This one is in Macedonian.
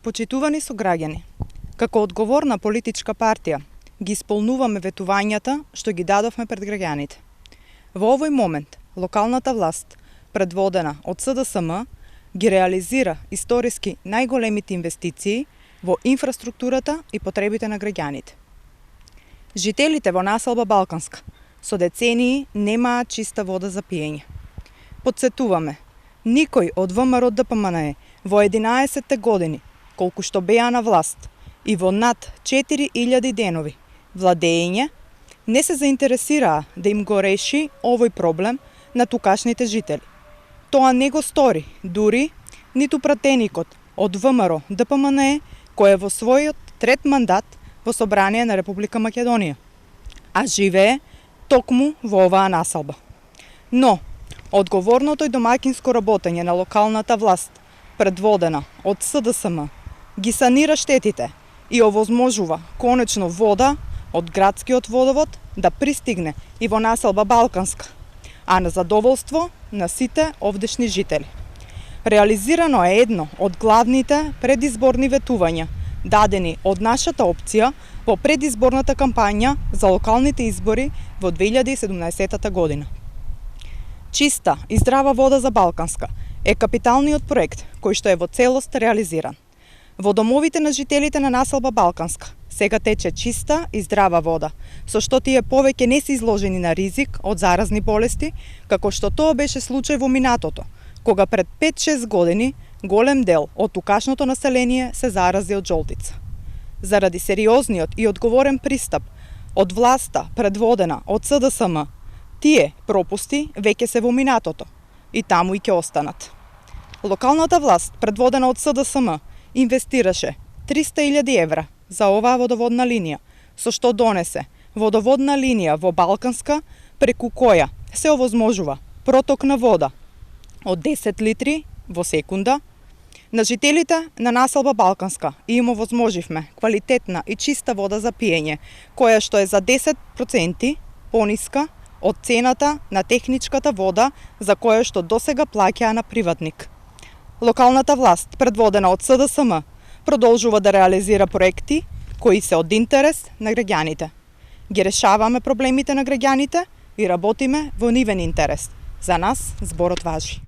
Почитувани сограѓани, како одговорна политичка партија, ги исполнуваме ветувањата што ги дадовме пред граѓаните. Во овој момент, локалната власт, предводена од СДСМ, ги реализира историски најголемите инвестиции во инфраструктурата и потребите на граѓаните. Жителите во населба Балканска со децении немаат чиста вода за пиење. Подсетуваме, никој од ВМРО ДПМНЕ во 11 години, колку што беа на власт, и во над 4000 денови владење, не се заинтересираа да им го реши овој проблем на тукашните жители. Тоа не го стори дури ниту пратеникот од ВМРО ДПМНЕ, кој е во својот трет мандат во Собрание на Република Македонија, а живее токму во оваа населба. Но, одговорното и домаќинско работење на локалната власт, предводена од СДСМ, ги санира штетите и овозможува конечно вода од градскиот водовод да пристигне и во населба Балканска, а на задоволство на сите овдешни жители. Реализирано е едно од главните предизборни ветувања, дадени од нашата опција во предизборната кампања за локалните избори во 2017 година. Чиста и здрава вода за Балканска е капиталниот проект кој што е во целост реализиран. Во домовите на жителите на населба Балканска сега тече чиста и здрава вода, со што тие повеќе не се изложени на ризик од заразни болести, како што тоа беше случај во минатото, кога пред 5-6 години голем дел од тукашното население се зарази од жолтица. Заради сериозниот и одговорен пристап од власта предводена од СДСМ, тие пропусти веќе се во минатото и таму и ќе останат. Локалната власт предводена од СДСМ инвестираше 300.000 евра за оваа водоводна линија, со што донесе водоводна линија во Балканска, преку која се овозможува проток на вода од 10 литри во секунда. На жителите на населба Балканска им овозможивме квалитетна и чиста вода за пиење, која што е за 10% пониска од цената на техничката вода за која што досега плаќаа на приватник. Локалната власт, предводена од СДСМ, продолжува да реализира проекти кои се од интерес на граѓаните. Ги решаваме проблемите на граѓаните и работиме во нивен интерес. За нас зборот важи.